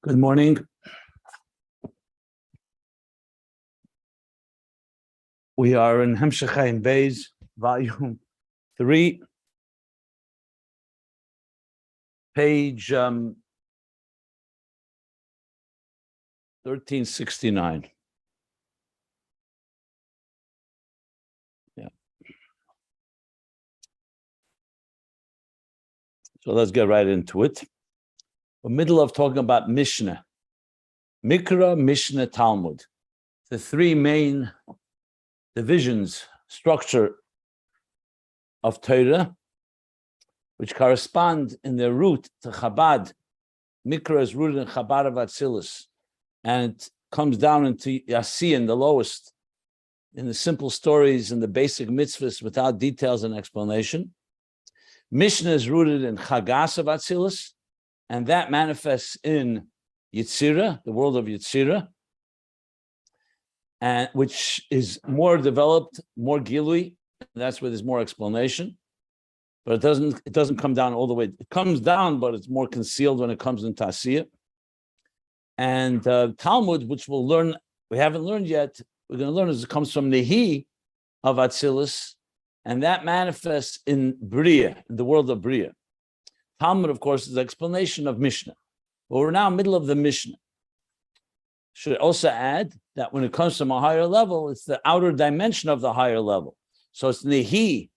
Good morning. We are in Ayin Beis, volume 3, page 1369. Yeah. So let's get right into it. We're middle of talking about Mishnah. Mikra, Mishnah, Talmud. The three main divisions, structure of Torah, which correspond in their root to Chabad. Mikra is rooted in Chabad of Atzilus, and it comes down into Yasiyan, the lowest, in the simple stories and the basic mitzvahs without details and explanation. Mishnah is rooted in Chagas of Atzilus, and that manifests in Yetzirah, the world of Yetzirah, and which is more developed, more gilui. That's where there's more explanation, but it doesn't come down all the way. It comes down, but it's more concealed when it comes in Tasiyah. And Talmud, which we'll learn, we haven't learned yet. We're going to learn as it comes from Nehi of Atzilus, and that manifests in Bria, in the world of Bria. Talmud, of course, is the explanation of Mishnah. But we're now middle of the Mishnah. Should also add that when it comes from a higher level, it's the outer dimension of the higher level. So it's Nehi.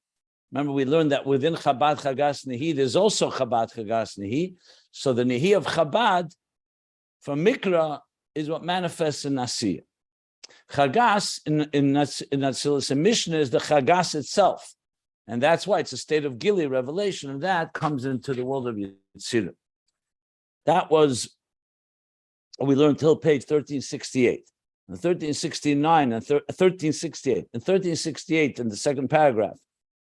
Remember, we learned that within Chabad Chagas Nehi, there's also Chabad Chagas Nehi. So the Nehi of Chabad from Mikra is what manifests in Nasiyah. Chagas in Atzilus and Mishnah is the Chagas itself. And that's why it's a state of Gili, revelation, and that comes into the world of Yetzirah. That was what we learned till page 1368. And 1369 and 1368. And 1368 in the second paragraph.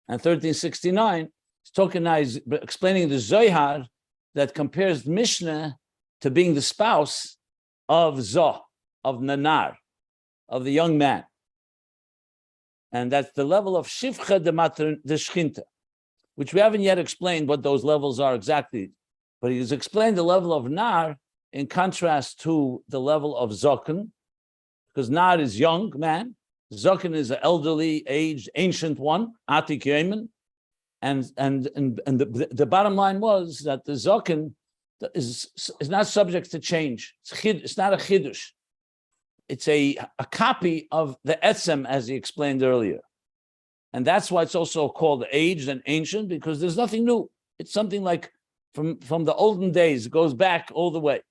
And 1369 is talking now, he's explaining the Zohar that compares Mishnah to being the spouse of Zoh, of Nanar, of the young man. And that's the level of Shivcha de Shchinta, which we haven't yet explained what those levels are exactly. But he's explained the level of Nar in contrast to the level of Zokan, because Nar is young man, Zokan is an elderly, aged, ancient one, Atik Yemen. And the bottom line was that the Zokan is not subject to change. It's not a Chidush. It's a copy of the Etzem, as he explained earlier. And that's why it's also called aged and ancient, because there's nothing new. It's something like from the olden days. It goes back all the way.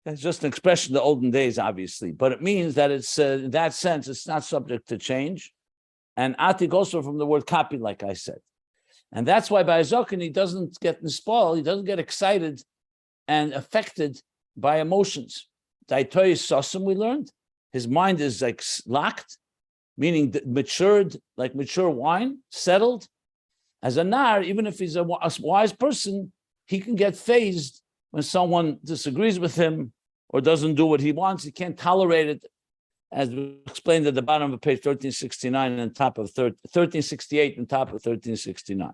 That's just an expression of the olden days, obviously. But it means that it's, in that sense, it's not subject to change. And Atik also from the word copy, like I said. And that's why by Zokan, he doesn't get spoiled, he doesn't get excited and affected by emotions. Daitoy Sosum, we learned, his mind is like locked, meaning matured, like mature wine, settled. As a Nar, even if he's a wise person, he can get phased when someone disagrees with him or doesn't do what he wants. He can't tolerate it, as we explained at the bottom of page 1369 and top of 1368 and top of 1369.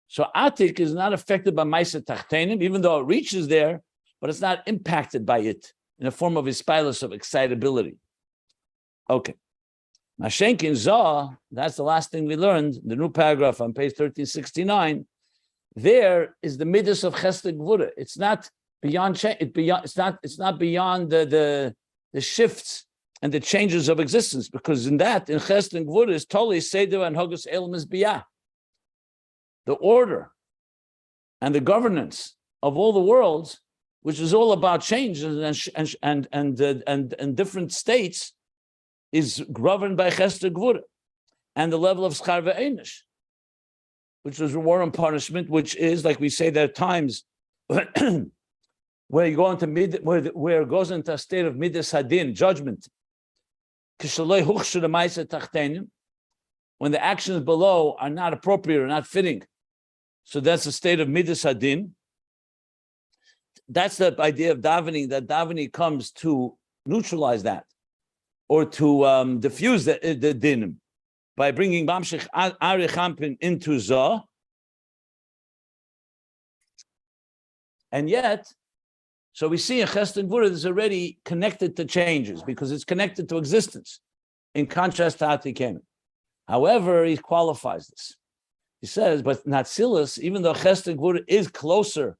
So Atik is not affected by Maisa Tachtenim, even though it reaches there, but it's not impacted by it in a form of ispilus, of excitability. Okay. Mashenkin Zah, that's the last thing we learned, the new paragraph on page 1369. There is the midas of Chesed Gvura. It's not beyond change. It's not beyond the shifts and the changes of existence, because in Chesed Gvura is totally Seder and Hogus Elam is Biyah. The order and the governance of all the worlds, which is all about change and different states, is governed by Chesed Gvura and the level of Schar Ve'enish, which is reward and punishment, which is, like we say, there are times where you go into where it goes into a state of midas hadin, judgment. When the actions below are not appropriate or not fitting. So that's a state of midas hadin. That's the idea of davening, that davening comes to neutralize that, or to diffuse the dinim by bringing Bamshich Ari Champin into Zah. And yet, so we see in Chesed and Gvura is already connected to changes because it's connected to existence, in contrast to Atikemen. However, he qualifies this. He says, but Atzilus, even though Chesed and Gvura is closer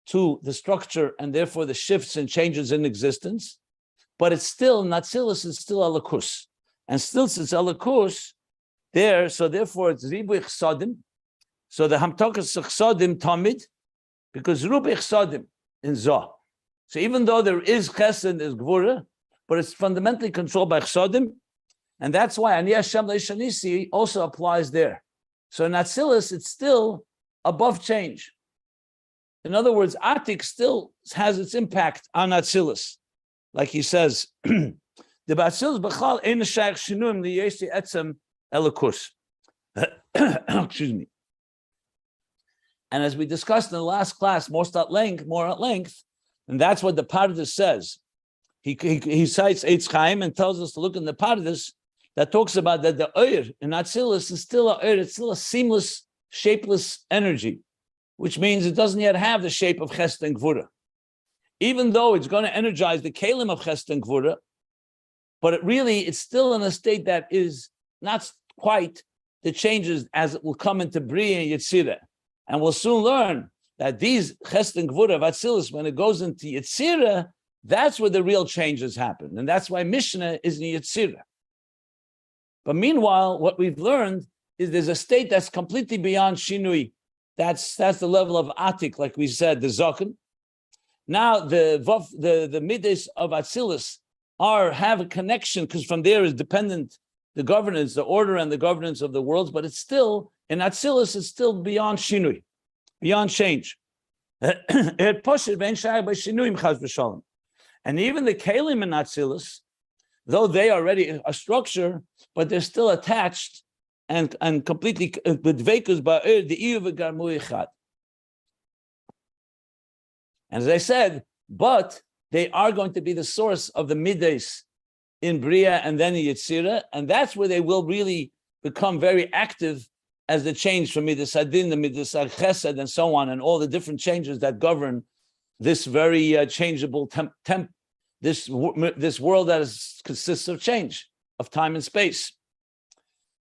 to the structure and therefore the shifts and changes in existence, but it's still, Atzilus is still Alakus. And still, since Alakus, there, so therefore it's Ribu Chsadim. So the Hamtokas Chsadim Tamid, because Rubu Chsadim in Zoh. So even though there is Chesed, there's Gvura, but it's fundamentally controlled by Chsadim, and that's why Ani Hashem Leishanisi also applies there. So in Atzilus, it's still above change. In other words, Atik still has its impact on Atzilus. Like he says, the Atzilus B'chal Ein Shayach Shinuyim Liyesi Etzem Elikus. Excuse me. And as we discussed in the last class, more at length, and that's what the Pardes says. He cites Eitz Chaim and tells us to look in the Pardes that talks about that the Oir in Atzilus is still a Oir, it's still a seamless, shapeless energy, which means it doesn't yet have the shape of Chesed and Gvura. Even though it's going to energize the Kalim of Chesed and Gvura, but it's still in a state that is not quite the changes as it will come into Bria and Yetzirah. And we'll soon learn that these Chesed and Gvura of Atzilus, when it goes into Yetzirah, that's where the real changes happen. And that's why Mishnah is in Yetzirah. But meanwhile, what we've learned is there's a state that's completely beyond Shinui. That's the level of Atik, like we said, the Zokin. Now the Midas of Atzilus have a connection, because from there is dependent the governance, the order and the governance of the worlds, but it's still, in Atzilus, it's still beyond Shinui, beyond change. And even the Kalim in Atzilus, though they are already a structure, but they're still attached and completely with Vekus Ba'ir, the Iyu v'Garmu Echad. And as I said, but they are going to be the source of the Midas in Bria and then in Yetzirah, and that's where they will really become very active as the change from Midas Adin, the Midas Chesed, and so on, and all the different changes that govern this very changeable this world that consists of change, of time and space,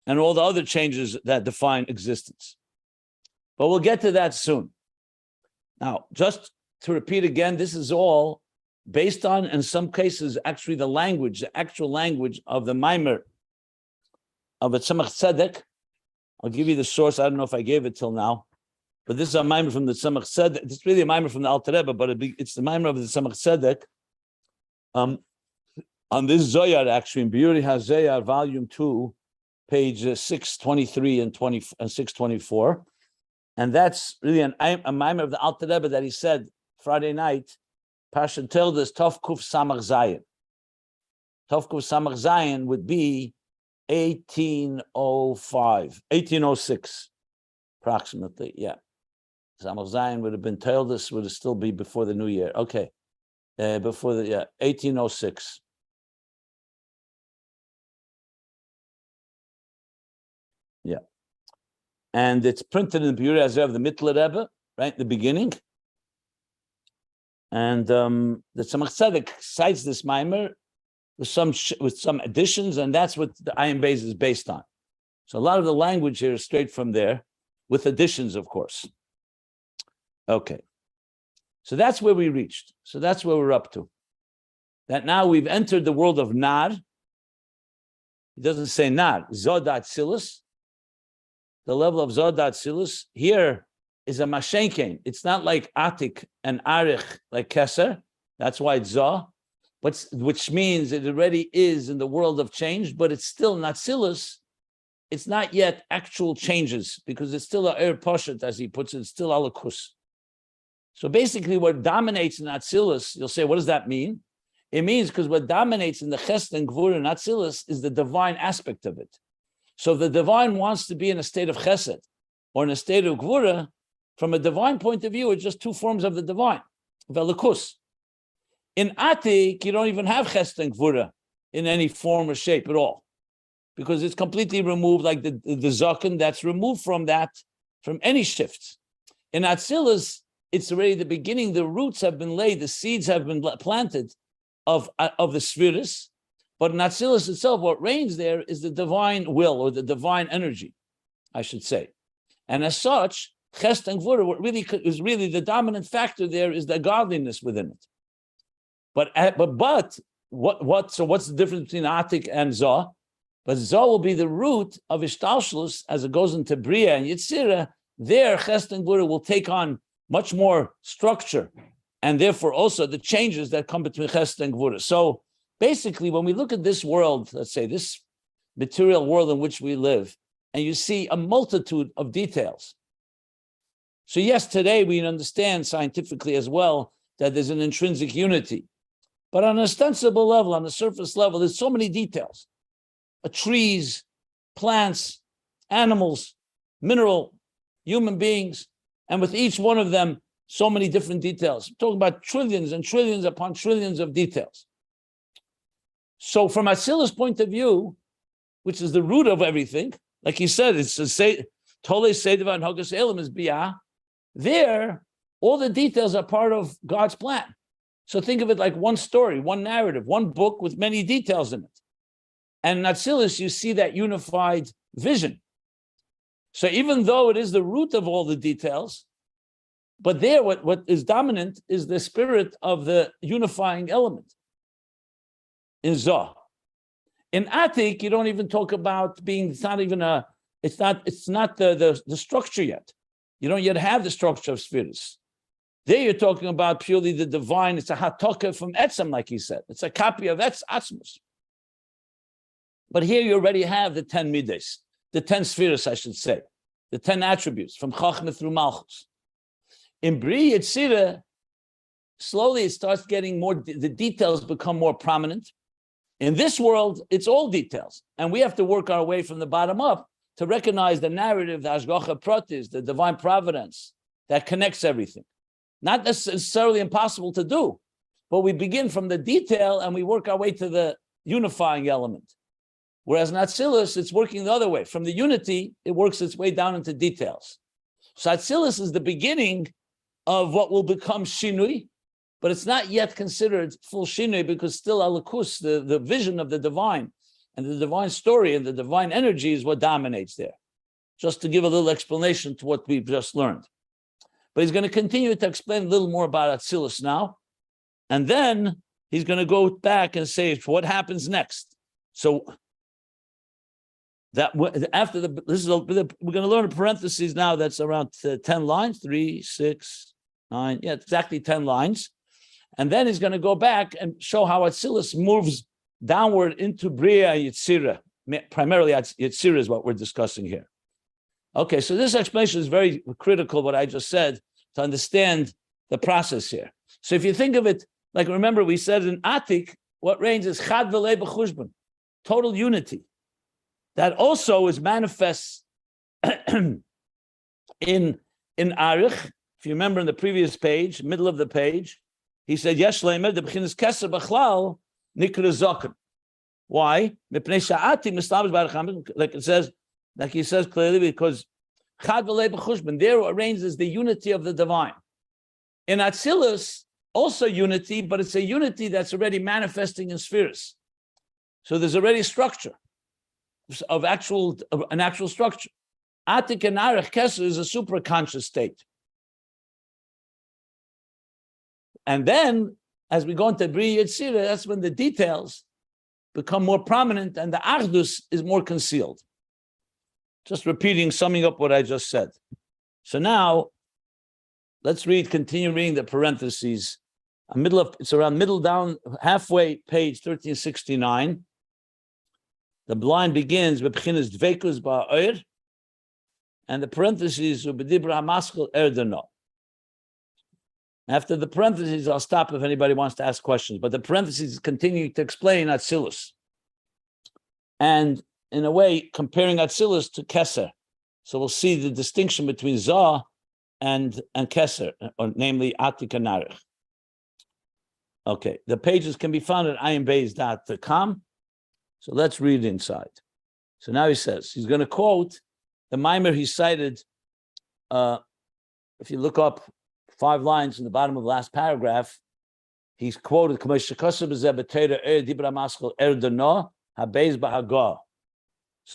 and all the other changes that define existence. But we'll get to that soon. Now, just to repeat again, this is all based on, in some cases, actually the actual language of the Maimer of the Tzemach Tzedek. I'll give you the source. I don't know if I gave it till now, but this is a Maimer from the Tzemach Tzedek. It's really a Maimer from the Alter Rebbe, but it's the Maimer of the Tzemach Tzedek. On this Zoyar, actually, in Biuri HaZoyar, volume 2, page 623 and 624. And that's really a Maimer of the Alter Rebbe that he said Friday night, Pasha told us Tov Kuf Samach Zayin. Tov Kuf Samach Zayin would be 1806, approximately, yeah. Samach Zayin would have been told us, would still be before the new year. Okay. Before 1806. Yeah. And it's printed in the Biur Hazer, the Mittler Rebbe, right in the beginning. And the Tzemach Tzedek cites this Maimer with some additions, and that's what the Ayin Beis is based on. So a lot of the language here is straight from there, with additions, of course. Okay. So that's where we reached. So that's where we're up to. That now we've entered the world of Nar. It doesn't say Nar. Zod Atzilus. The level of Zod Atzilus here is a Mashenkein. It's not like Atik and Arich, like Keser. That's why it's Zah. But which means it already is in the world of change, but it's still Atzilus. It's not yet actual changes, because it's still a Poshet, as he puts it. It's still Alakus. So basically what dominates in Atzilus, you'll say, what does that mean? It means because what dominates in the Chesed and Gvura in Atzilus is the divine aspect of it. So if the divine wants to be in a state of Chesed or in a state of Gvura, from a divine point of view, it's just two forms of the divine, Velikus. In Atik, you don't even have Chesed and Gvura in any form or shape at all, because it's completely removed, like the Zaken that's removed from that, from any shifts. In Atzilus, it's already the beginning. The roots have been laid, the seeds have been planted of the spheres. But in Atzilus itself, what reigns there is the divine will, or the divine energy, I should say. And as such, Chesed and Gvura, what really is really the dominant factor there is the godliness within it. But so what's the difference between Atik and Zah? But Zah will be the root of Ishtalshlus as it goes into Bria and Yitzira. There, Chesed and Gvura will take on much more structure, and therefore also the changes that come between Chesed and Gvura. So basically, when we look at this world, let's say this material world in which we live, and you see a multitude of details. So yes, today we understand scientifically as well that there's an intrinsic unity. But on an ostensible level, on the surface level, there's so many details. Trees, plants, animals, mineral, human beings, and with each one of them, so many different details. We're talking about trillions and trillions upon trillions of details. So from Atzilus' point of view, which is the root of everything, like he said, it's to say, Tole Seidiva and Hogas Elam is Biyah. There, all the details are part of God's plan. So think of it like one story, one narrative, one book with many details in it. And in Atzilus, you see that unified vision. So even though it is the root of all the details, but there what is dominant is the spirit of the unifying element in Zah. In Atik, you don't even talk about being, it's not the structure yet. You don't yet have the structure of spheres. There you're talking about purely the divine. It's a hatoka from Etzem, like he said. It's a copy of Atzmus. But here you already have the 10 midas, the 10 spheres, I should say, the 10 attributes from Chachma through Malchus. In Bri Yitzira, slowly it starts getting more, the details become more prominent. In this world, it's all details. And we have to work our way from the bottom up to recognize the narrative, the Hashgacha Pratis, the divine providence that connects everything. Not necessarily impossible to do, but we begin from the detail and we work our way to the unifying element. Whereas in Atzilus, it's working the other way. From the unity, it works its way down into details. So Atzilus is the beginning of what will become Shinui, but it's not yet considered full Shinui because still Alakus, the vision of the divine and the divine story and the divine energy is what dominates there. Just to give a little explanation to what we've just learned. But he's going to continue to explain a little more about Atzilus now. And then he's going to go back and say what happens next. So that after we're going to learn a parentheses now that's around 10 lines, 3, 6, 9, yeah, exactly 10 lines. And then he's going to go back and show how Atzilus moves downward into Bria Yitzira. Primarily Yitzira is what we're discussing here. Okay, so this explanation is very critical, what I just said, to understand the process here. So if you think of it, like remember we said in Atik, what reigns is Chad V'lei B'chushbon, total unity. That also is manifest in Arich. If you remember in the previous page, middle of the page, he said, Yesh leimer, the b'chinas Keser b'chlal, nikra zoken. Why? Like it says, like he says clearly, because Chad V'lei B'chushbon, there arranges the unity of the divine. In Atzilus, also unity, but it's a unity that's already manifesting in spheres. So there's already structure of an actual structure. Atik and Arich Keser is a superconscious state. And then, as we go into Bri Yitzira, that's when the details become more prominent and the Achdus is more concealed. Just repeating, summing up what I just said. So now, let's continue reading the parentheses. It's around middle down, halfway, page 1369. The line begins with B'chinas Dveikus Ba'oir, and the parentheses with B'dibra HaMaschel Erdeno. After the parentheses, I'll stop if anybody wants to ask questions, but the parentheses continue to explain Atzilus. And in a way, comparing Atzilus to Keser. So we'll see the distinction between Zah and Keser, or namely Atik and Arich. Okay, the pages can be found at ayinbeis.com. So let's read inside. So now he says, he's going to quote the mimer he cited. If you look up 5 lines in the bottom of the last paragraph, he's quoted, so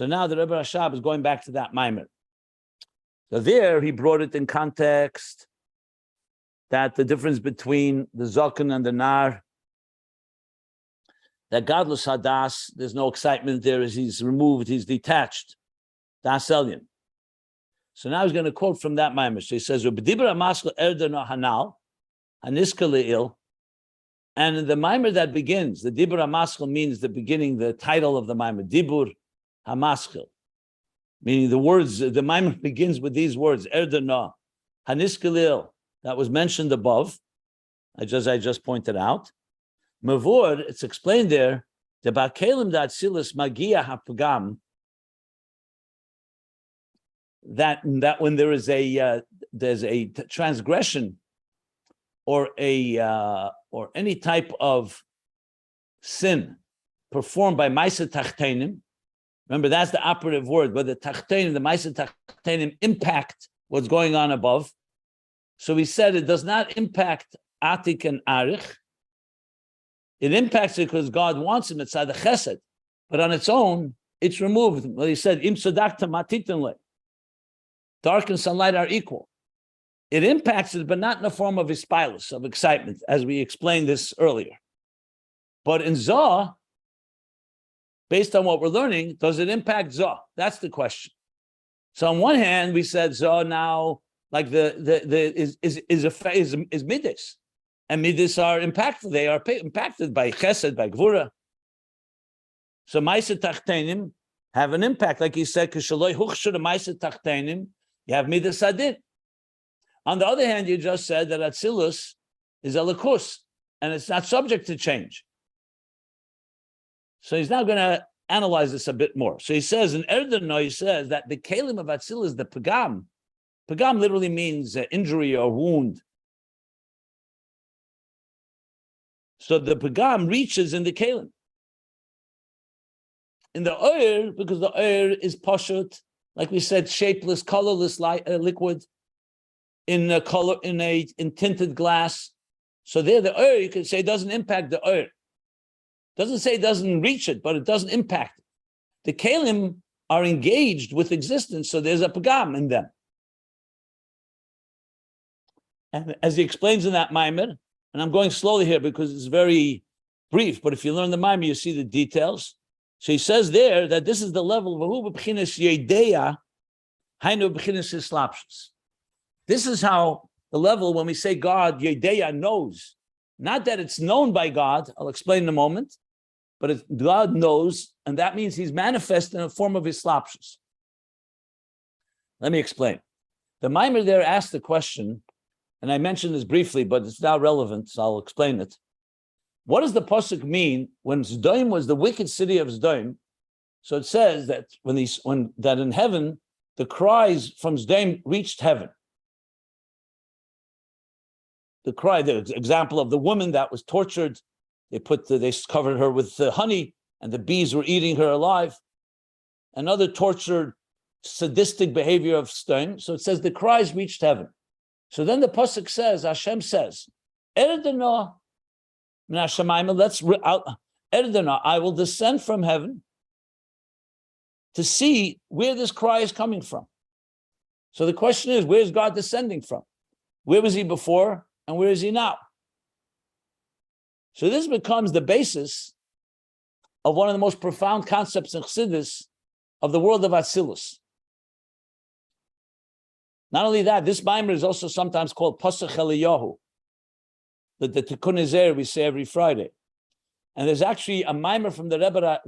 now the Rebbe Rashab is going back to that Maimer. So there he brought it in context that the difference between the Zokan and the Nar, that godless Hadas, there's no excitement there, as he's removed, he's detached. Das Elyon. So now he's going to quote from that Maimer. So he says, Hanal, Haniska Le'il, and in the Maimer that begins, the Dibur HaMaschil means the beginning, the title of the Maimer, Dibur HaMaschil, meaning the words, the Maimer begins with these words, Erdana, Haniska Le'il, that was mentioned above, I just pointed out. Mavur, it's explained there, the Bakelim da Atzilus Magia HaPagam, that when there is there's a transgression or any type of sin performed by Maisa Tachtenim, remember that's the operative word, where the Tachtenim, the Maisa Tachtenim impact what's going on above. So we said it does not impact Atik and Arich. It impacts it because God wants him, it's the Chesed, but on its own, it's removed. Well, he said, Im Sadakta Matitanle. Dark and sunlight are equal. It impacts it, but not in the form of ispilus, of excitement, as we explained this earlier. But in Zah, based on what we're learning, does it impact Zah? That's the question. So on one hand, we said Zah now, like is midis, and midis are impacted. They are impacted by chesed, by gvura. So ma'aseh tachtenim have an impact, like he said, kishaloi huchshur ma'aseh tachtenim. You have midas adin. On the other hand, you just said that Atzilus is a lakus, and it's not subject to change. So he's now going to analyze this a bit more. So he says, in Erdeno, he says that the kelim of Atzilus, the pagam literally means injury or wound. So the pagam reaches in the kelim. In the oil, because the oil is pashut, like we said, shapeless, colorless liquid in tinted glass. So there, the oil, you could say, doesn't impact the oil. Doesn't say it doesn't reach it, but it doesn't impact it. The kelim are engaged with existence, so there's a pagam in them. And as he explains in that Maimer, and I'm going slowly here because it's very brief, but if you learn the Maimer, you see the details. So he says there that this is the level of this is how the level when we say God, Yedeya knows. Not that it's known by God, I'll explain in a moment, but God knows, and that means he's manifest in a form of Islapshus. Let me explain. The Maimer there asked the question, and I mentioned this briefly, but it's now relevant, so I'll explain it. What does the pasuk mean when Zdoim was the wicked city of Zdoim? So it says that that in heaven the cries from Zdoim reached heaven. The example of the woman that was tortured, they covered her with honey, and the bees were eating her alive. Another tortured, sadistic behavior of Zdoim. So it says the cries reached heaven. So then the pasuk says, Hashem says, Erdena. I will descend from heaven to see where this cry is coming from. So the question is, where is God descending from? Where was he before and where is he now? So this becomes the basis of one of the most profound concepts in Chassidus of the world of Atzilus. Not only that, this Maimer is also sometimes called Pasuk Eliyahu. The Tikkun Keser we say every Friday, and there's actually a Maimer from the Rebbe.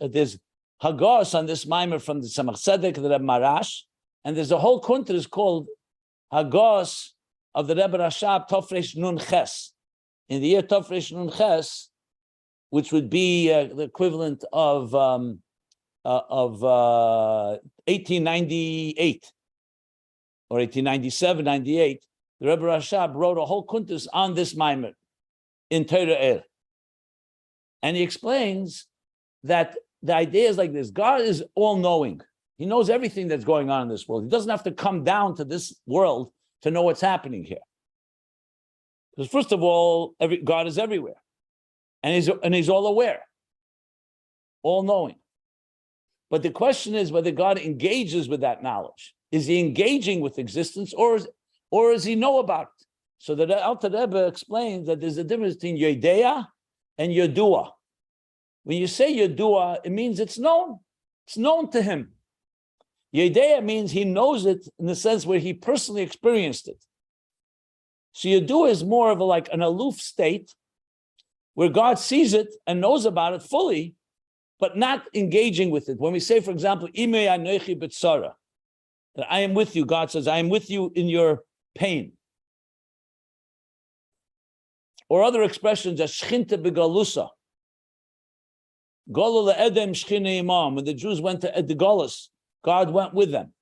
There's Hagos on this Maimer from the Tzemach Tzedek, the Rebbe Marash, and there's a whole kunter is called Hagos of the Rebbe Rashab Tofresh Nun Ches. In the year Tofresh Nun Ches, which would be the equivalent of 1898 or 1897, 98. The Rebbe Rashab wrote a whole kuntus on this Maimer in Torah. And he explains that the idea is like this. God is all-knowing. He knows everything that's going on in this world. He doesn't have to come down to this world to know what's happening here. Because first of all, God is everywhere, and he's all aware, all knowing. But the question is whether God engages with that knowledge. Is he engaging with existence, or does he know about it? So the Alter Rebbe explains that there's a difference between Yodea and Yodua. When you say Yodua, it means it's known. It's known to him. Yodea means he knows it in the sense where he personally experienced it. So Yodua is more of like an aloof state where God sees it and knows about it fully, but not engaging with it. When we say, for example, Imei anochi b'tzara, that I am with you, God says, I am with you in your pain. Or other expressions, as shchinte begalusa. Golu le'edem shchine imam. When the Jews went to the Golus, God went with them.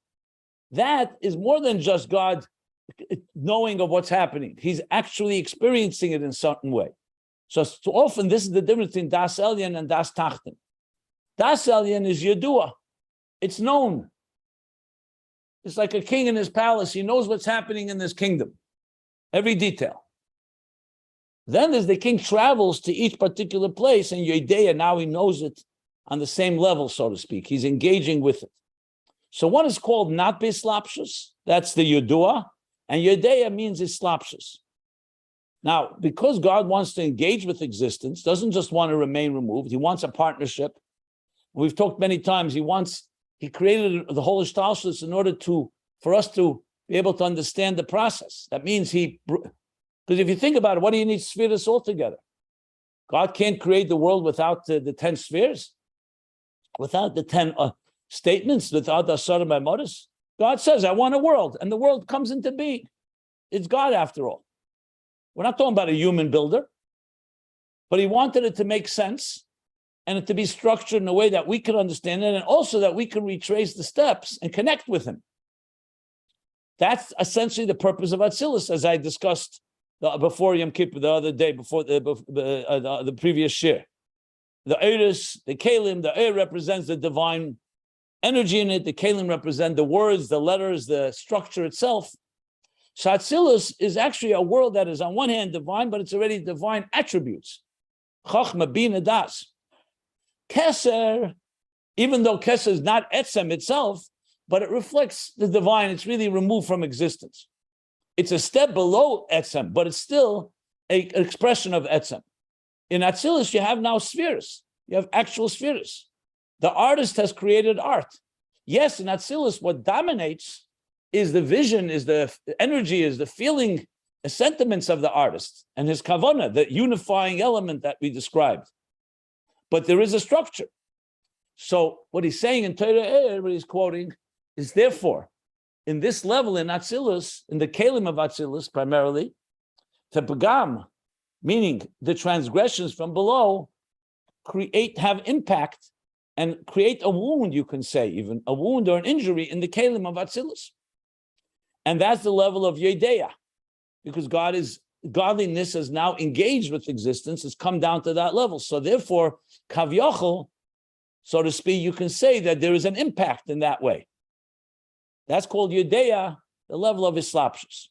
That is more than just God knowing of what's happening. He's actually experiencing it in a certain way. So often this is the difference between Das Elyon and Das Tachten. Das Elyon is Yedua. It's known. It's like a king in his palace. He knows what's happening in this kingdom. Every detail. Then as the king travels to each particular place, and Yedea, now he knows it on the same level, so to speak. He's engaging with it. So one is called not Bislapshus. That's the Yedua. And Yedea means Islapshus. Now, because God wants to engage with existence, doesn't just want to remain removed. He wants a partnership. We've talked many times. He created the whole Ishtalshus in order for us to be able to understand the process. That means because if you think about it, what do you need spheres altogether? God can't create the world without the 10 spheres, without the 10 statements, without the Asar Maimonis. God says, I want a world, and the world comes into being. It's God after all. We're not talking about a human builder, but he wanted it to make sense and it to be structured in a way that we could understand it, and also that we can retrace the steps and connect with him. That's essentially the purpose of Atzilus, as I discussed before Yom Kippur, the other day, before the previous year. The Eiris, the Kalim, the Eir represents the divine energy in it. The Kalim represent the words, the letters, the structure itself. So Atzilus is actually a world that is on one hand divine, but it's already divine attributes. Chachma, Bina, Das. Keser, even though Keser is not Etzem itself, but it reflects the divine, it's really removed from existence. It's a step below Etzem, but it's still an expression of Etzem. In Atzilus, you have now spheres. You have actual spheres. The artist has created art. Yes, in Atzilus, what dominates is the vision, is the energy, is the feeling, the sentiments of the artist and his kavanah, the unifying element that we described. But there is a structure. So what he's saying in Torah, what he's quoting, is therefore, in this level in Atzilus, in the Kalim of Atzilus primarily, Tepagam, meaning the transgressions from below, have impact and create a wound, you can say, even a wound or an injury in the Kalim of Atzilus. And that's the level of Yedea, because godliness has now engaged with existence, has come down to that level. So therefore, Kavyachol, so to speak, you can say that there is an impact in that way. That's called Yedea, the level of Islapshus.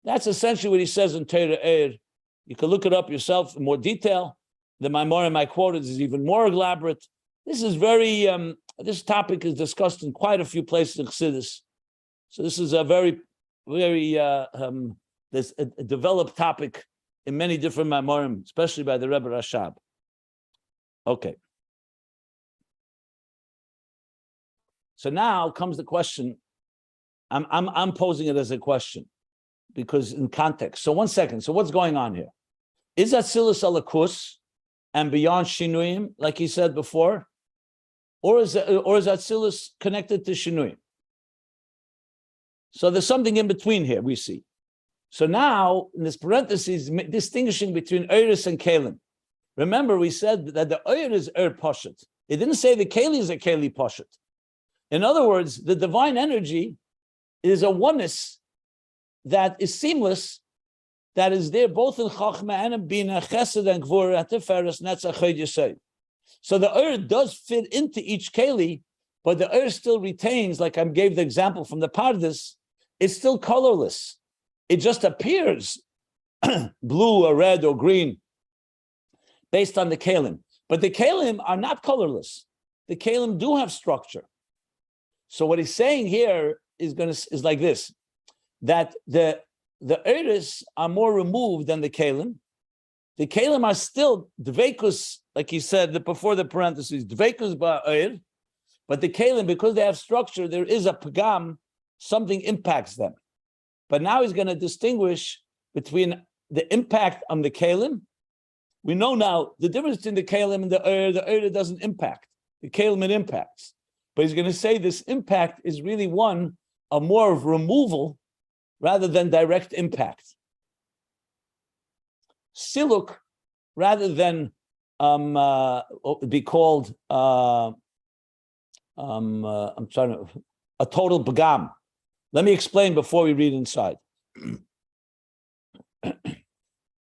That's essentially what he says in Torah Eir. You can look it up yourself in more detail. The Maimorim I quoted is even more elaborate. This is this topic is discussed in quite a few places in Chassidus. So this is a very, very a developed topic in many different Maimorim, especially by the Rebbe Rashab. Okay. So now comes the question. I'm posing it as a question because in context. So 1 second. So what's going on here? Is Atzilus alakus and beyond Shinuyim, like he said before, or is Atzilus connected to Shinuyim? So there's something in between here, we see. So now, in this parentheses, distinguishing between Eiris and Kalim. Remember, we said that the Eir is Eir Poshet. It didn't say the Kali is a Kali Poshet. In other words, the divine energy is a oneness that is seamless, that is there both in Chachma and in Bina, Chesed and Gvura, Tiferes, Netzach, Chod Yesod. So the Eir does fit into each Kali, but the Eir still retains, like I gave the example from the Pardes, it's still colorless. It just appears blue or red or green based on the kalim. But the kalim are not colorless. The kalim do have structure. So what he's saying here is like this, that the eiris are more removed than the kalim. The kalim are still dveikus, like he said before the parentheses, dveikus ba'ir, but the kalim, because they have structure, there is a pagam, something impacts them. But now he's going to distinguish between the impact on the kalim. We know now the difference between the kalim and the eir doesn't impact. The kalim, it impacts. But he's going to say this impact is really one of more of removal rather than direct impact. Siluk, rather than be called a total bagam. Let me explain before we read inside.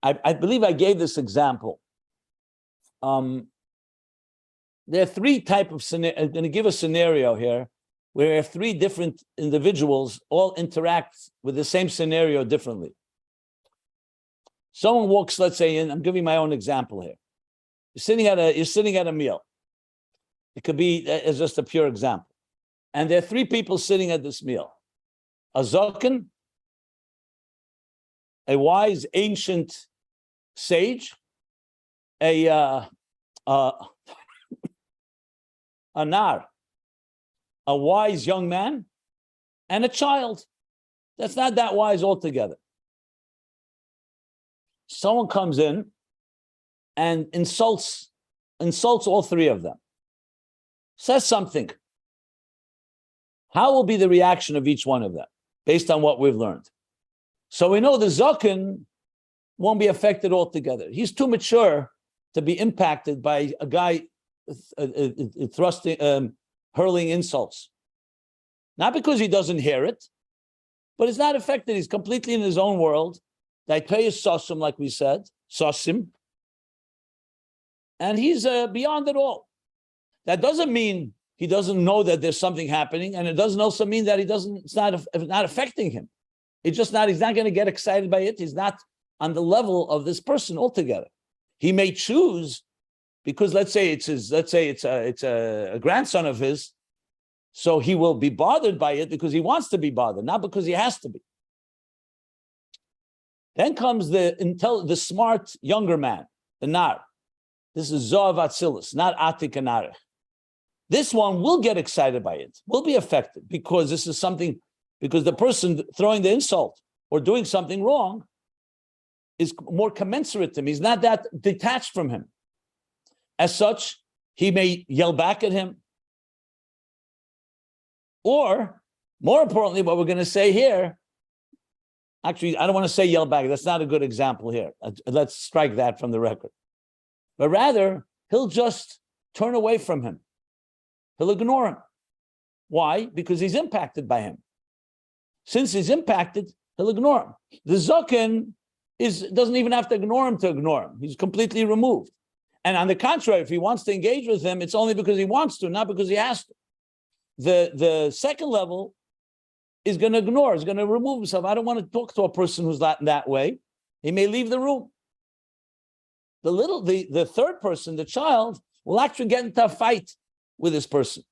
I believe I gave this example. There are three types of scenarios. I'm going to give a scenario here where three different individuals all interact with the same scenario differently. Someone walks, let's say, in. I'm giving my own example here. You're sitting at a meal. It could be as just a pure example. And there are three people sitting at this meal. A zoken, a wise, ancient sage, a nar, a wise young man, and a child that's not that wise altogether. Someone comes in and insults all three of them, says something. How will be the reaction of each one of them based on what we've learned? So we know the Zaken won't be affected altogether. He's too mature to be impacted by a guy hurling insults. Not because he doesn't hear it, but he's not affected. He's completely in his own world. Daitei sosim, like we said, sosim. And he's beyond it all. That doesn't mean he doesn't know that there's something happening, and it doesn't also mean that it's not affecting him. He's not going to get excited by it. He's not on the level of this person altogether. He may choose, because let's say it's a grandson of his, so he will be bothered by it because he wants to be bothered, not because he has to be. Then comes the smart younger man, the nar. This is Zohav Atzilus, not Atik and Arich. This one will get excited by it, will be affected, because this is something, because the person throwing the insult or doing something wrong is more commensurate to him. He's not that detached from him. As such, he may yell back at him. Or, more importantly, what we're going to say here, actually, I don't want to say yell back. That's not a good example here. Let's strike that from the record. But rather, he'll just turn away from him. He'll ignore him. Why? Because he's impacted by him. Since he's impacted, he'll ignore him. The Zoken doesn't even have to ignore him. He's completely removed. And on the contrary, if he wants to engage with him, it's only because he wants to, not because he has to. The second level is going to ignore, is going to remove himself. I don't want to talk to a person who's not in that way. He may leave the room. The third person, the child, will actually get into a fight with this person.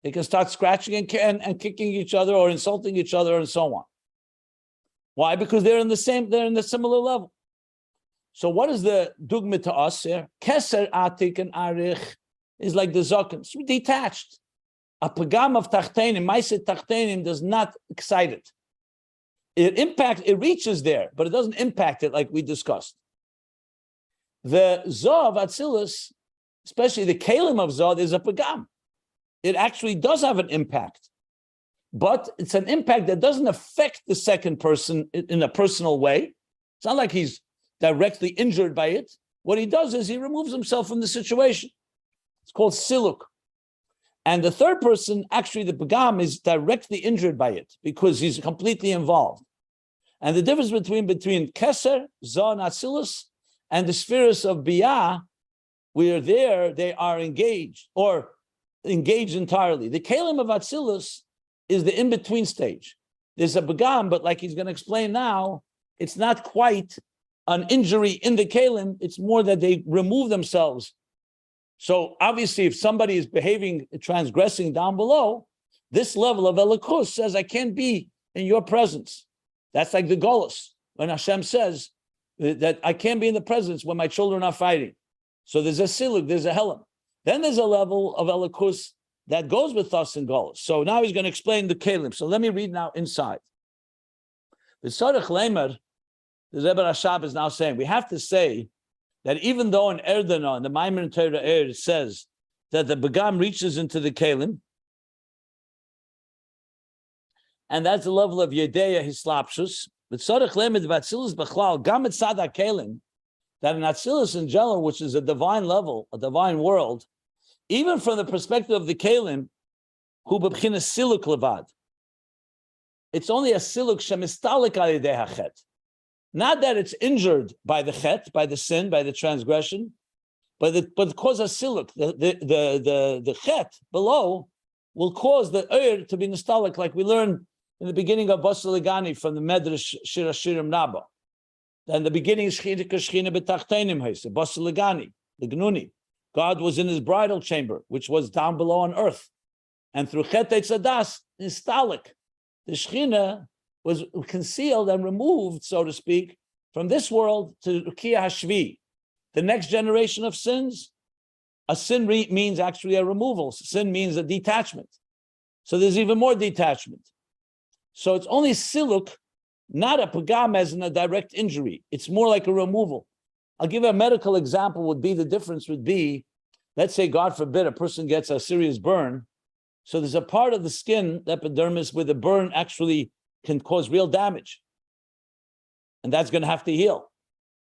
They can start scratching and kicking each other or insulting each other and so on. Why? Because they're in the similar level. So what is the dugma to us here? Keser, Atik, and Arich is like the Zoken. It's detached. A pagam of Tachtenim, Maiset Tachtenim, does not excite it. It reaches there, but it doesn't impact it like we discussed. The Zoh of Atzilus, especially the Kalim of Zoh, is a pagam. It actually does have an impact, but it's an impact that doesn't affect the second person in a personal way. It's not like he's directly injured by it. What he does is he removes himself from the situation. It's called Siluk. And the third person, actually the pagam, is directly injured by it because he's completely involved. And the difference between Keser, Zoh, and Atzilus, and the spheres of Biyah, where they are engaged entirely. The Kalim of Atzilus is the in-between stage. there's a begam, but like he's going to explain now, it's not quite an injury in the kalim. It's more that they remove themselves. So obviously, if somebody is behaving, transgressing down below, this level of elikus says, I can't be in your presence. That's like the golus, when Hashem says that I can't be in the presence when my children are fighting. So there's a siluk, there's a helam. Then there's a level of elikus that goes with us in golus. So now he's going to explain the kalim. So let me read now inside. The Tzarech Lemer, the Rebbe Rashab is now saying, we have to say that even though in Erdana, in the Maimon Torah it says that the begam reaches into the kalim, and that's the level of Yedeya Hislapshus, but Tzarech Lemer, the Atzilus Bechlal, Gam et Sada Kalim, that in Atzilus in general, which is a divine level, a divine world, even from the perspective of the kalim, hu b'bchinas siluk levad, it's only a siluk shemistalik al yedei hachet. Not that it's injured by the chet, by the sin, by the transgression, but cause a siluk. The chet below will cause the eir to be nostalgic, like we learned in the beginning of Basaligani from the Medrash Shir Hashirim Naba. And the beginning is Shchina Betachtenim Heise, Basaligani, the Gnuni. God was in his bridal chamber, which was down below on earth. And through Chet Eitzadas, nostalgic, the Shchina was concealed and removed, so to speak, from this world to Rukiya Hashvi. The next generation of sins, a sin means actually a removal. Sin means a detachment. So there's even more detachment. So it's only siluk, not a pagam as in a direct injury. It's more like a removal. I'll give you a medical example. The difference would be, let's say, God forbid, a person gets a serious burn. So there's a part of the skin, the epidermis, where the burn actually can cause real damage. And that's going to have to heal.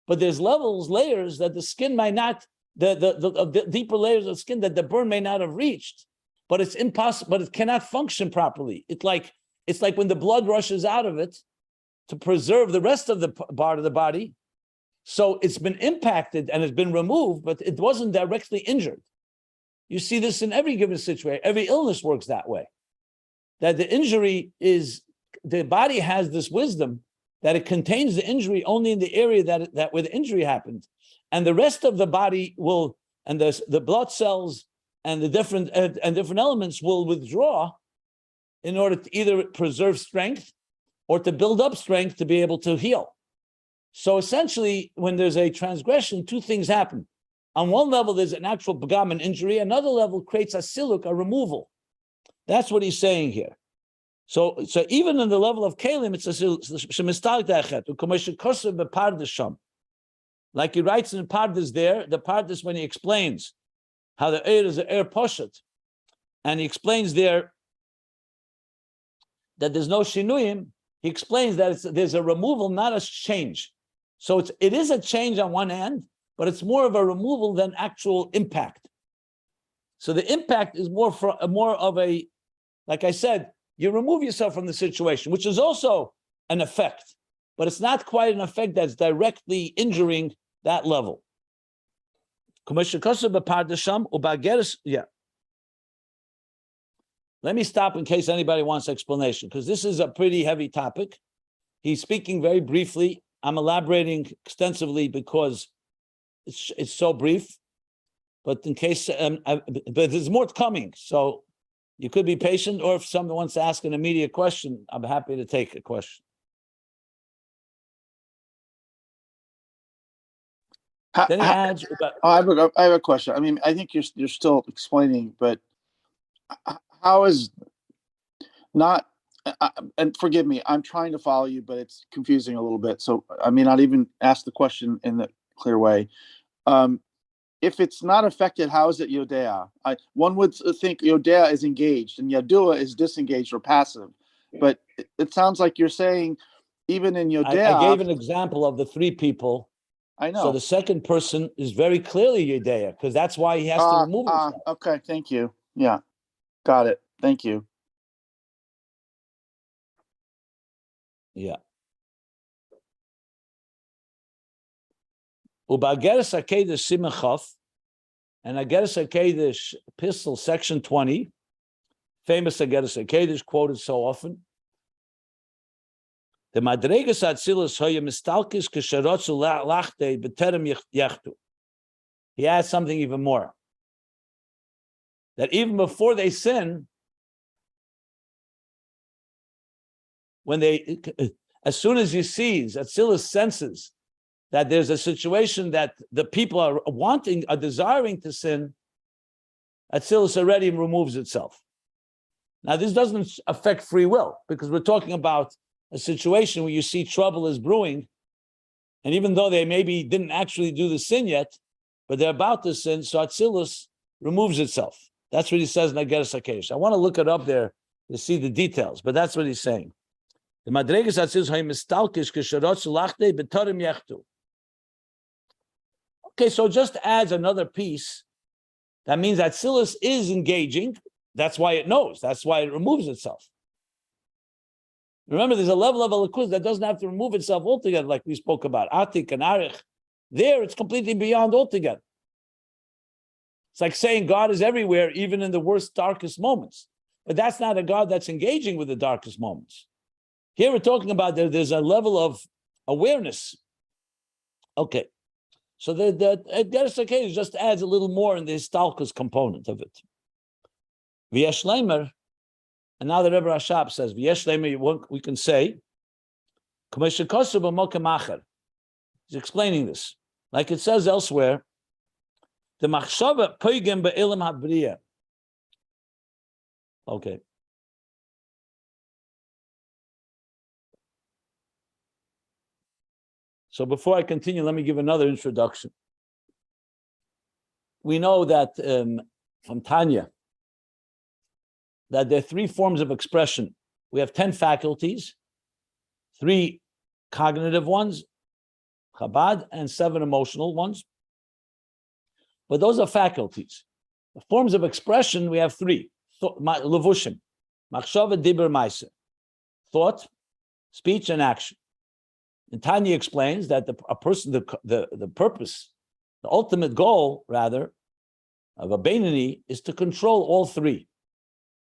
But there's layers that the skin might not, the deeper layers of skin that the burn may not have reached, but it's impossible, but it cannot function properly. It's like when the blood rushes out of it to preserve the rest of the part of the body. So it's been impacted and it's been removed, but it wasn't directly injured. You see this in every given situation. Every illness works that way. That the injury is, the body has this wisdom that it contains the injury only in the area that where the injury happened. And the rest of the body will, and the blood cells and the different elements will withdraw in order to either preserve strength or to build up strength to be able to heal. So essentially, when there's a transgression, two things happen. On one level, there's an actual pagam, an injury. Another level creates a siluk, a removal. That's what he's saying here. So even in the level of kalim, it's a siluk. Like he writes in Pardes there, the Pardes when he explains how the air is an air poshet, and he explains there that there's no shinuyim. He explains that there's a removal, not a change. So it is a change on one hand, but it's more of a removal than actual impact. So the impact is more of a, like I said, you remove yourself from the situation, which is also an effect, but it's not quite an effect that's directly injuring that level. Yeah. Let me stop in case anybody wants explanation, because this is a pretty heavy topic. He's speaking very briefly. I'm elaborating extensively because it's so brief. But in case, but there's more coming, so you could be patient. Or if someone wants to ask an immediate question, I'm happy to take a question. Then he adds. I have a question. I mean, I think you're still explaining, but how is not? And forgive me, I'm trying to follow you, but it's confusing a little bit. So I may not even ask the question in the clear way. If it's not affected, how is it Yodea? One would think Yodea is engaged and Yadua is disengaged or passive. But it sounds like you're saying even in Yodea. I gave an example of the three people. I know. So the second person is very clearly Yodea, because that's why he has to remove himself. Okay, thank you. Yeah, got it. Thank you. Yeah. Ubageres HaKedesh Simachov, and Ageres HaKedesh Epistle, section 20, famous Ageres HaKedesh, quoted so often. The madregas Atzilus hoya mistalkish kesherotzu lachte b'terem yechtu. He adds something even more. That even before they sin, as soon as he sees, Atzilus senses that there's a situation that the people are desiring to sin, Atzilus already removes itself. Now, this doesn't affect free will, because we're talking about a situation where you see trouble is brewing, and even though they maybe didn't actually do the sin yet, but they're about to sin, so Atzilus removes itself. That's what he says in Ageres HaKesh. I want to look it up there to see the details, but that's what he's saying. The madregas Atzilus haymistalkish kesherotzu lachte b'torim yechtu. Okay, so just adds another piece. That means Atzilus is engaging. That's why it knows. That's why it removes itself. Remember, there's a level of Elikus that doesn't have to remove itself altogether, like we spoke about. Atik and Arich. There, it's completely beyond altogether. It's like saying God is everywhere, even in the worst, darkest moments. But that's not a God that's engaging with the darkest moments. Here we're talking about there's a level of awareness. Okay. So the Ageres HaKesh just adds a little more in the Histalkus component of it. V'yesh leimer, and now the Rebbe Rashab says, V'yesh leimer, we can say, he's explaining this. Like it says elsewhere, the machshava poigem be'ilam habriya. Okay. So before I continue, let me give another introduction. We know that from Tanya, that there are three forms of expression. We have 10 faculties, 3 cognitive ones, Chabad, and 7 emotional ones. But those are faculties. The forms of expression, we have 3. Levushim, machshava, dibur, maisa. Thought, speech, and action. And Tanya explains that a person, the purpose, the ultimate goal, rather, of a Beinoni is to control all 3.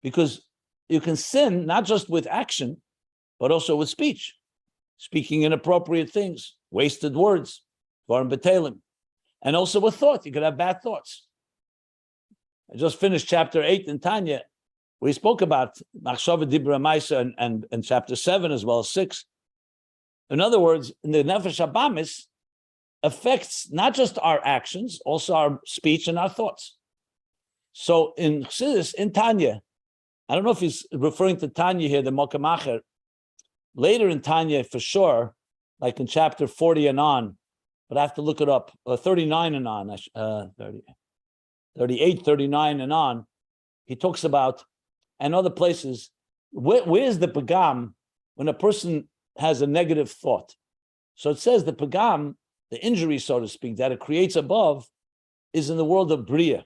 Because you can sin not just with action, but also with speech. Speaking inappropriate things, wasted words, dvarim betelim, and also with thought. You could have bad thoughts. I just finished chapter 8 in Tanya, where he spoke about machshava dibra maisa and chapter 7 as well as 6. In other words, in the nefesh habamis affects not just our actions, also our speech and our thoughts. So in Chassidus, in Tanya, I don't know if he's referring to Tanya here, the Mokamacher. Later in Tanya, for sure, like in chapter 40 and on, but I have to look it up, 39 and on, 38, 39 and on, he talks about, and other places, where's the pagam when a person has a negative thought? So it says the pagam, the injury, so to speak, that it creates above, is in the world of Bria.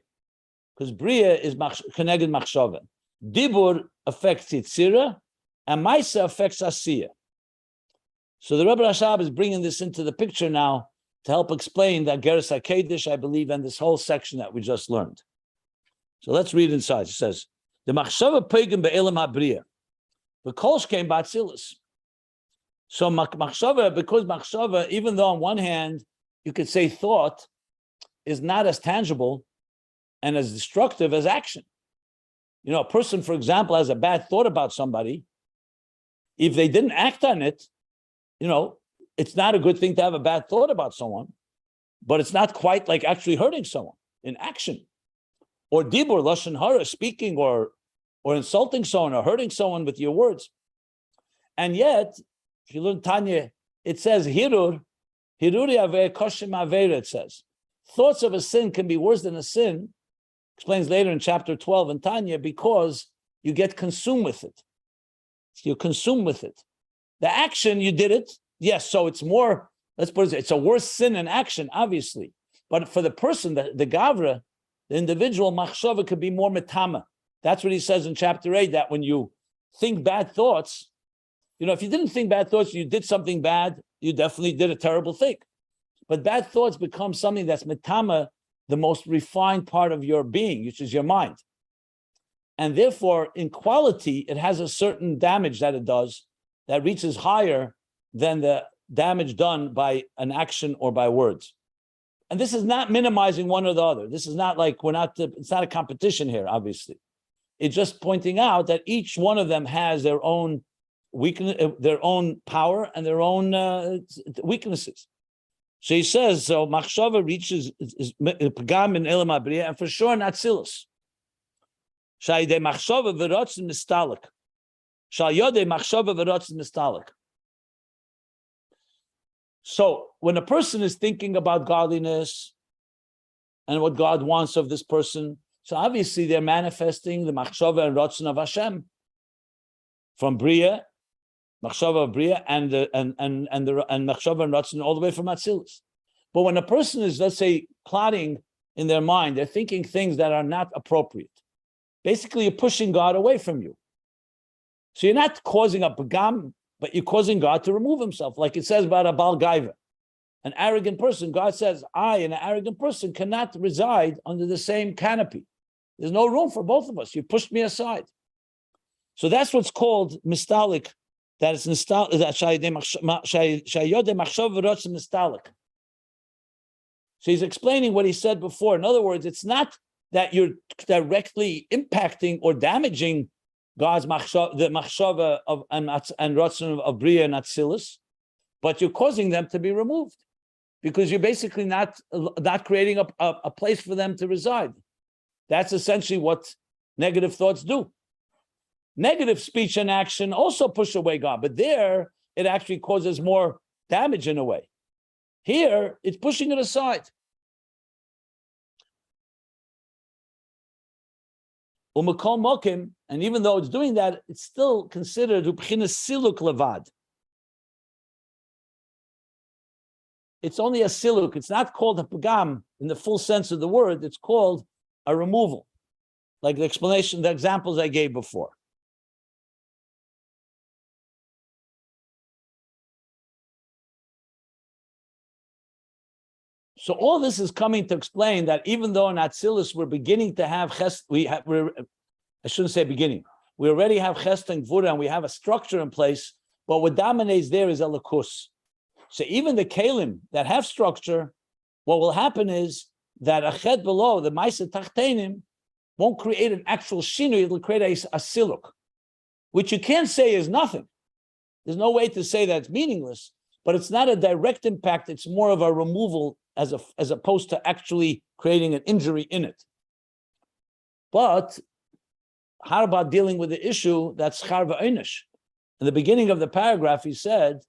Because Bria is connected machshava. Dibur affects Yitzira, and Maisa affects Asiya. So the Rebbe Rashab is bringing this into the picture now to help explain that Ageres HaKedesh, I believe, and this whole section that we just learned. So let's read inside. It says, the machshava pegim be'elam habriya. The kolsh came b'Atzilus. So machshava, because machshava, even though on one hand, you could say thought is not as tangible and as destructive as action. You know, a person, for example, has a bad thought about somebody. If they didn't act on it, you know, it's not a good thing to have a bad thought about someone, but it's not quite like actually hurting someone in action. Or dibur, lashon hara, speaking or insulting someone or hurting someone with your words. And yet, if you learn Tanya, it says, hiruri aveh koshim avera, it says. Thoughts of a sin can be worse than a sin, explains later in chapter 12 in Tanya, because you get consumed with it. You're consumed with it. The action, you did it. Yes, so it's more, let's put it, it's a worse sin in action, obviously. But for the person, the gavra, the individual, machshava could be more metama. That's what he says in chapter 8, that when you think bad thoughts, you know, if you didn't think bad thoughts, you did something bad, you definitely did a terrible thing. But bad thoughts become something that's metama, the most refined part of your being, which is your mind. And therefore, in quality, it has a certain damage that it does that reaches higher than the damage done by an action or by words. And this is not minimizing one or the other. This is not like it's not a competition here, obviously. It's just pointing out that each one of them has their own weakness, their own power, and their own weaknesses. So he says, so machshava reaches pagam in elam habriya, and for sure not Atzilus. Shayde machshava v'rotzen mistalik. Shayode machshava v'rotzen mistalik. So when a person is thinking about godliness and what God wants of this person, so obviously they're manifesting the machshava and rotzen of Hashem from Bria, machshava of Bria, and machshava and rotzen all the way from Atzilus. But when a person is, let's say, plotting in their mind, they're thinking things that are not appropriate. Basically, you're pushing God away from you. So you're not causing a pagam, but you're causing God to remove himself. Like it says about a Baal Gaiva, an arrogant person. God says, I, an arrogant person, cannot reside under the same canopy. There's no room for both of us. You pushed me aside. So that's what's called mistalik. That is mistalik. So he's explaining what he said before. In other words, it's not that you're directly impacting or damaging God's machshava, the machshava of and rotzen of Bria and Atzilus, but you're causing them to be removed because you're basically not creating a place for them to reside. That's essentially what negative thoughts do. Negative speech and action also push away God, but there it actually causes more damage in a way. Here it's pushing it aside. And even though it's doing that, it's still considered Siluk levad. It's only a siluk. It's not called a pagam in the full sense of the word. It's called a removal, like the explanation, the examples I gave before. So all this is coming to explain that even though in Atzilus we're beginning to have chest, I shouldn't say beginning. We already have chest and gvura, and we have a structure in place. But what dominates there is elikus. So even the kalim that have structure, what will happen is that a ched below, the ma'aseh tachtenim, won't create an actual shinu. It'll create a siluk, which you can't say is nothing. There's no way to say that it's meaningless, but it's not a direct impact. It's more of a removal as opposed to actually creating an injury in it. But how about dealing with the issue that's schar v'einish? In the beginning of the paragraph, he said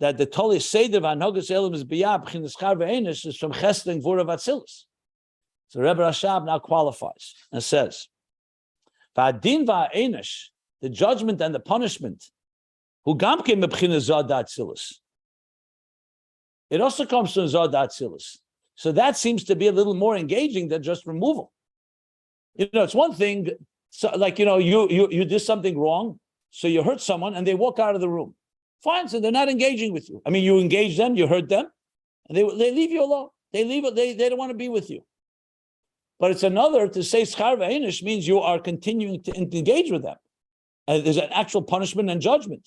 that the Toli Seder v'anogas elim is biyah b'chinas schar v'einish is from chesed and gvura v'atzilus. So Rebbe Rashab now qualifies and says, v'adin v'einish, the judgment and the punishment, who gamke mebchinas zod atzilus. It also comes from Zod Atzilus. So that seems to be a little more engaging than just removal. It's one thing, so like, you did something wrong, so you hurt someone and they walk out of the room. Fine, so they're not engaging with you. I mean, you engage them, you hurt them, and they leave you alone. They leave it, they don't want to be with you. But it's another to say schar v'einish means you are continuing to engage with them. And there's an actual punishment and judgment.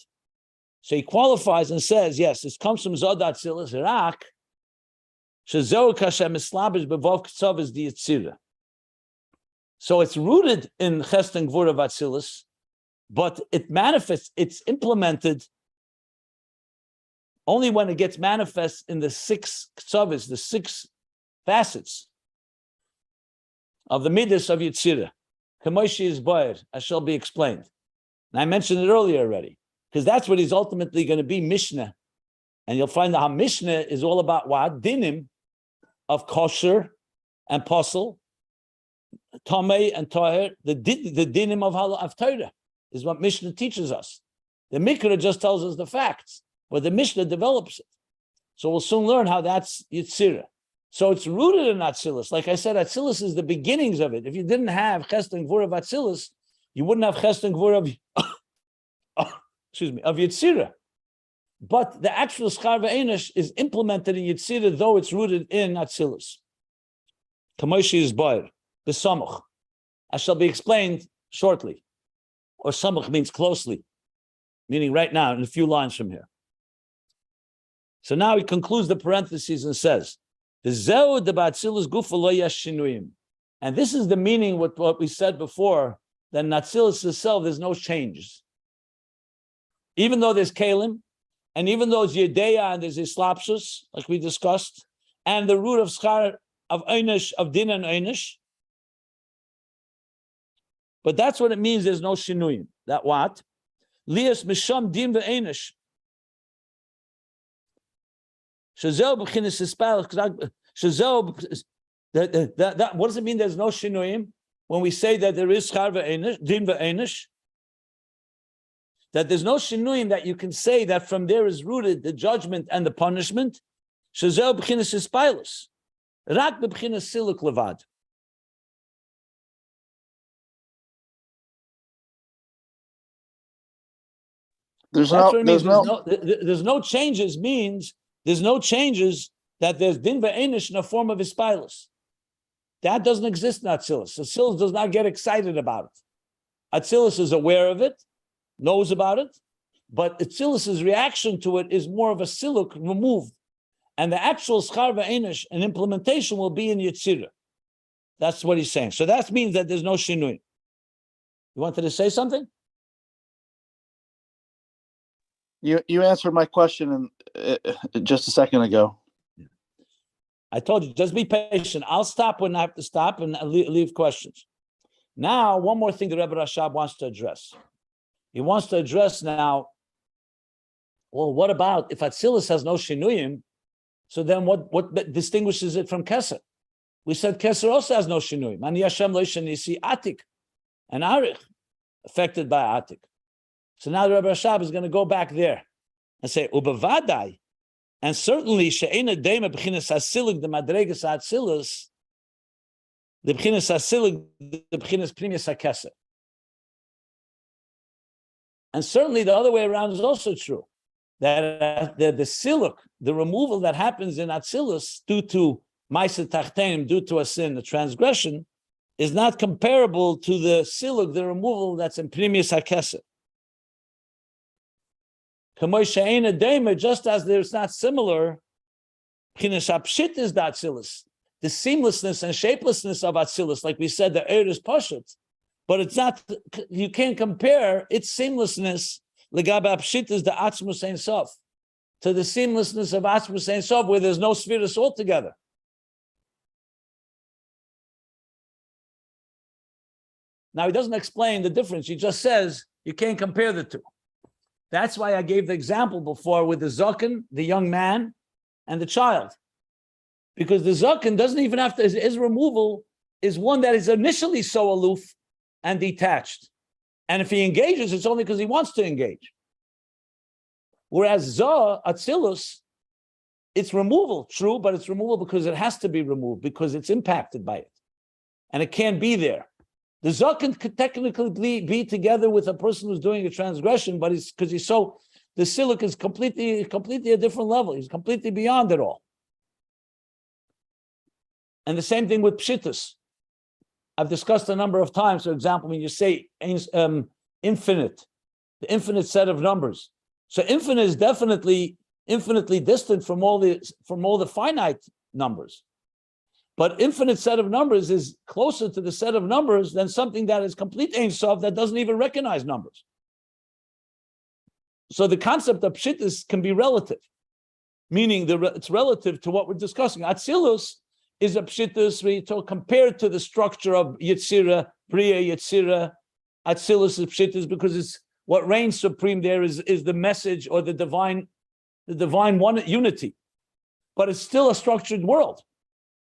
So he qualifies and says, yes, this comes from Zod Atzilus, Rak, Shezeu kashem islabish bevov ktsav is the Yitzira. So it's rooted in Chesed and Gvura of Atzilus, but it manifests, it's implemented only when it gets manifest in the 6 ktsavis, the 6 facets of the midas of Yitzira. Kamoshi is boyer, as shall be explained. And I mentioned it earlier already, because that's what he's ultimately going to be, Mishnah. And you'll find that how Mishnah is all about what? Dinim of kosher and posel, Tomei and Toher, the dinim of Torah is what Mishnah teaches us. The Mikra just tells us the facts, but the Mishnah develops it. So we'll soon learn how that's Yitzira. So it's rooted in Atzilus. Like I said, Atzilus is the beginnings of it. If you didn't have Chesed and Gvura of Atzilus, you wouldn't have Chesed and Gvura of Yitzira. But the actual schar v'einish is implemented in Yitzira, though it's rooted in Atzilus. Kamoshi is boyer, the samuch, as shall be explained shortly. Or samuch means closely, meaning right now in a few lines from here. So now he concludes the parentheses and says, and this is the meaning with what we said before, that in Atzilus itself, there's no changes. Even though there's Kalim, and even though it's Yedeya and there's Islapsus, like we discussed, and the root of Schar, of Einish, of Din and Einish, but that's what it means, there's no Shinuyim. That what? Lias Misham Din ve'Einish. Shazel b'chinas ispal. Shazel. What does it mean? There's no shinuyim when we say that there is schar ve'enish, din ve'enish. That there's no shinuyim that you can say that from there is rooted the judgment and the punishment. Shazel b'chinas ispalus. Rak b'chinas siluk levad. There's no changes means. There's no changes that there's din ve'enish in a form of ispilus. That doesn't exist in Atzilus. Atzilus does not get excited about it. Atzilus is aware of it, knows about it, but Atzilus's reaction to it is more of a siluk removed. And the actual schar ve'enish and implementation will be in Yetzirah. That's what he's saying. So that means that there's no shinui. You wanted to say something? You answered my question just a second ago. I told you, just be patient. I'll stop when I have to stop and leave questions. Now, one more thing the Rebbe Rashab wants to address. He wants to address now, well, what about if Atzilus has no shinuyim? So then what distinguishes it from Keser? We said Keser also has no shinuyim. Ani Hashem lo shenisi atik, and arich, affected by atik. So now the Rebbe Rashab is going to go back there and say, ubavadai, and certainly she'ena deima b'chinas hasilig the madregas Atzilus, the b'chinas hasilig the b'chinas primius hakeser. And certainly the other way around is also true, that the siluk, the removal that happens in Atzilus due to ma'aseh tachtenim, due to a sin, the transgression, is not comparable to the siluk, the removal that's in primius hakeser. Just as there's not similar, the seamlessness and shapelessness of Atzilus, like we said, the air is pashut, but it's not. You can't compare its seamlessness legaba pshit is the atzmus ein sof to the seamlessness of atzmus ein sof, where there's no spheres altogether. Now he doesn't explain the difference. He just says you can't compare the two. That's why I gave the example before with the zaken, the young man, and the child. Because the zaken doesn't even have to, his removal is one that is initially so aloof and detached. And if he engages, it's only because he wants to engage. Whereas Atzilus, it's removal, true, but it's removal because it has to be removed, because it's impacted by it. And it can't be there. The zaken could technically be together with a person who's doing a transgression, but it's because he's so, the siluk is completely a different level. He's completely beyond it all. And the same thing with pshitus. I've discussed a number of times, for example, when you say infinite, the infinite set of numbers. So infinite is definitely infinitely distant from all the finite numbers. But infinite set of numbers is closer to the set of numbers than something that is complete Ein Sof that doesn't even recognize numbers. So the concept of pshittus can be relative, meaning it's relative to what we're discussing. Atzilus is a pshittus where you talk compared to the structure of Yetzirah, Bria Yetzirah. Atzilus is pshittus because it's what reigns supreme there is the message or the divine one unity. But it's still a structured world.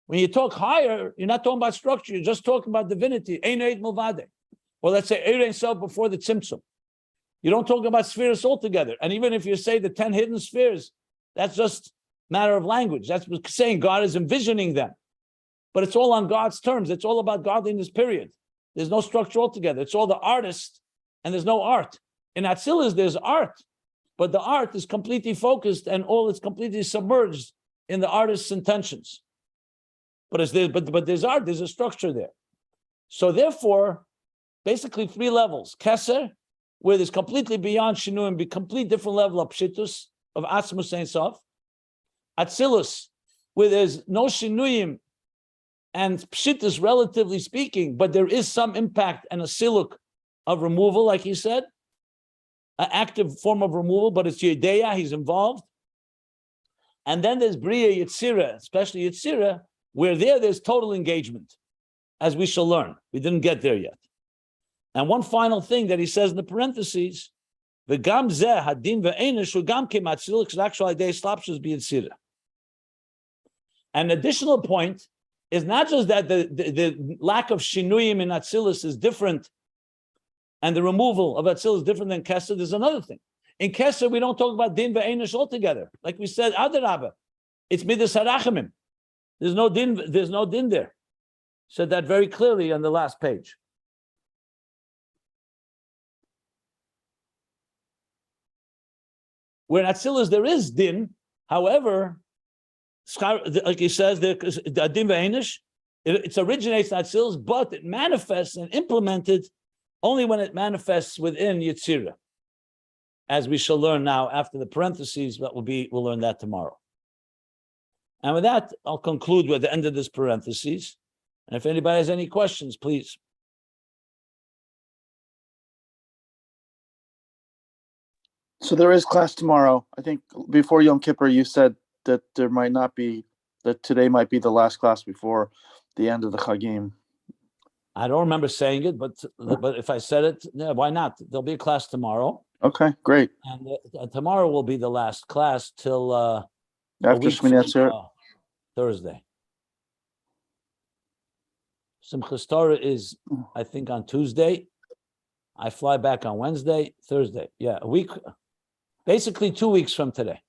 When you talk higher, you're not talking about structure, you're just talking about divinity. Ein Eid Milvade. Or let's say Ein Sof before the Tzimtzum. You don't talk about spheres altogether. And even if you say the 10 hidden spheres, that's just matter of language. That's saying God is envisioning them. But it's all on God's terms. It's all about godliness, period. There's no structure altogether. It's all the artist, and there's no art. In Atzilus, there's art. But the art is completely focused, and all it's completely submerged in the artist's intentions. But there's art, there's a structure there. So therefore, basically 3 levels. Keser, where there's completely beyond Shinu and be complete different level of Pshitus, of Atzmus Ein Sof. Atzilus, where there's no shinuyim and pshittus, relatively speaking, but there is some impact and a siluk of removal, like he said, an active form of removal, but it's Yedeya, he's involved. And then there's Bria Yetzira, especially Yetzira, where there's total engagement, as we shall learn. We didn't get there yet. And one final thing that he says in the parentheses, V'gam zeh hadin ve'einish ugam kim atzilus actualize slapshus b'yitzira. An additional point is not just that the lack of shinuyim in Atzilus is different, and the removal of Atzilus is different than Keser. There's another thing. In Keser, we don't talk about din ve'einish altogether. Like we said, Adarabah, it's midas harachamim. There's no din there. Said that very clearly on the last page. Where in Atzilus there is din, however, like he says, the din ve'einish, it originates in Atzilus, but it manifests and implemented only when it manifests within Yetzirah, as we shall learn now after the parentheses. That we'll learn that tomorrow. And with that, I'll conclude with the end of this parentheses. And if anybody has any questions, please. So there is class tomorrow. I think before Yom Kippur, you said that there might not be, that today might be the last class before the end of the Chagim. I don't remember saying it, but if I said it, yeah, why not? There'll be a class tomorrow. Okay, great. And tomorrow will be the last class till After Shmini Atzeret. Thursday. Simchas Torah is, I think, on Tuesday. I fly back on Wednesday, Thursday. Yeah, a week, basically 2 weeks from today.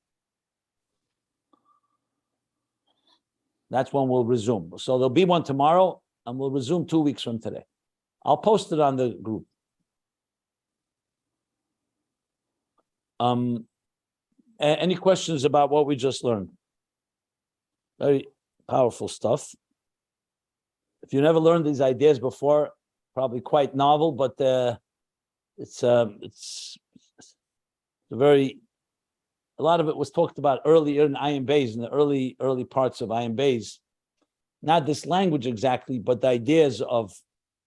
That's when we'll resume. So there'll be one tomorrow, and we'll resume 2 weeks from today. I'll post it on the group. Any questions about what we just learned? Very powerful stuff. If you never learned these ideas before, probably quite novel, but it's a lot of it was talked about earlier in Ayin Beis, in the early parts of Ayin Beis. Not this language exactly, but the ideas of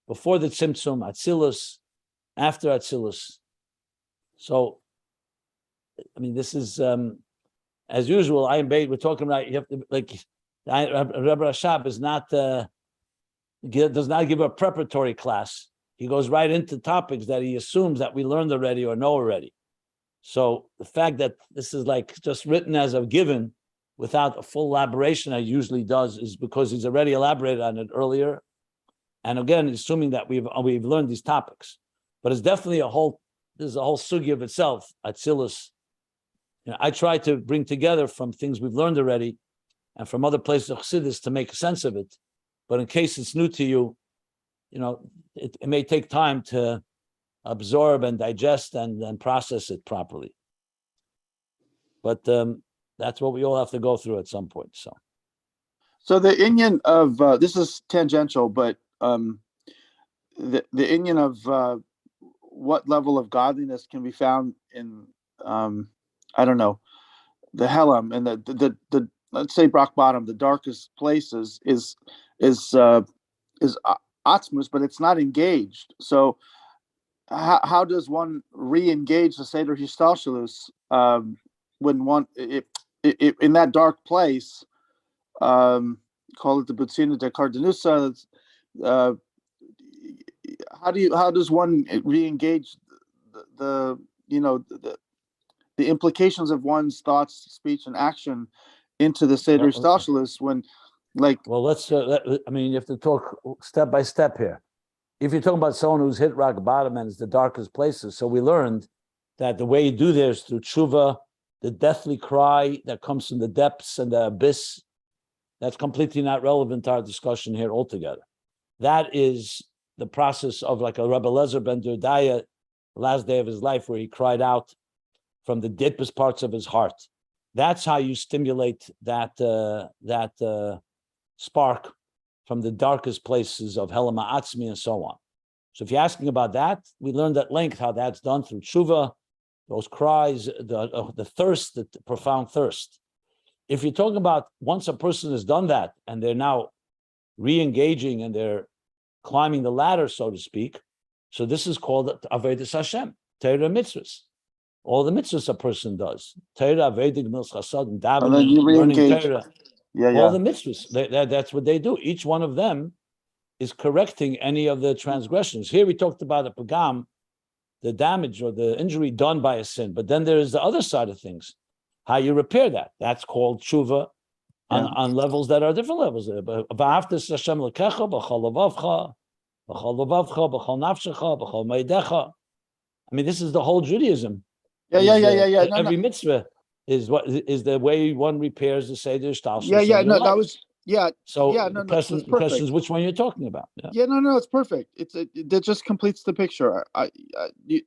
before the Tzimtzum, Atzilus, after Atzilus. So, I mean, this is as usual. Ayin Beis, we're talking about. You have to Rebbe Rashab is not does not give a preparatory class. He goes right into topics that he assumes that we learned already or know already. So the fact that this is like just written as a given without a full elaboration, as he usually does, is because he's already elaborated on it earlier. And again, assuming that we've learned these topics, but it's definitely this is a whole sugi of itself. Atzilus. I try to bring together from things we've learned already and from other places of Chassidus to make sense of it. But in case it's new to you, it may take time to absorb and digest and process it properly. But that's what we all have to go through at some point. So the inyan of this is tangential, but the inyan of what level of godliness can be found in I don't know, the Helam and the let's say rock bottom, the darkest places is Atzmus, but it's not engaged. So how does one re-engage the Seder Histalshalus when one in that dark place? Call it the Butzina de Cardenusa. How does one re-engage the implications of one's thoughts, speech, and action into the Seder Histalshalus when? Let's. You have to talk step by step here. If you're talking about someone who's hit rock bottom and it's the darkest places, so we learned that the way you do this through tshuva, the deathly cry that comes from the depths and the abyss, that's completely not relevant to our discussion here altogether. That is the process of like a Rebbe Lezer ben Durdaya, the last day of his life, where he cried out from the deepest parts of his heart. That's how you stimulate that spark from the darkest places of Helam Ha'atzmi and so on. So if you're asking about that, we learned at length how that's done through tshuva, those cries, the thirst, the profound thirst. If you're talking about once a person has done that and they're now re-engaging and they're climbing the ladder, so to speak, so this is called Avodas Hashem, Torah mitzvahs. All the mitzvahs a person does, Torah, Vedic, Mils Chasad, And then davening, you learning re-engage. Torah, Yeah, all yeah. the mitzvahs. That's what they do. Each one of them is correcting any of the transgressions. Here we talked about a pagam, the damage or the injury done by a sin, but then there is the other side of things, how you repair that. That's called tshuva on levels that are different levels. V'ahavtas Hashem l'kecha b'chol levavcha, b'chol levavcha, b'chol nafshecha, b'chol meidecha. I mean, this is the whole Judaism. Yeah. No, Every no. mitzvah is what is the way one repairs the seder shtalshelus. Yeah. of your No, that life. was, yeah. So Yeah, the no, that's question perfect. is which one you're talking about. Yeah. No, it's perfect. That just completes the picture.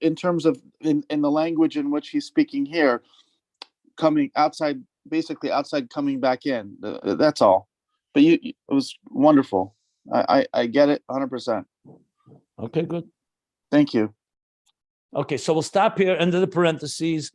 In terms of in the language in which he's speaking here, coming outside, basically outside, coming back in. That's all. But it was wonderful. I get it 100%. Okay, good. Thank you. Okay, so we'll stop here, end of the parentheses.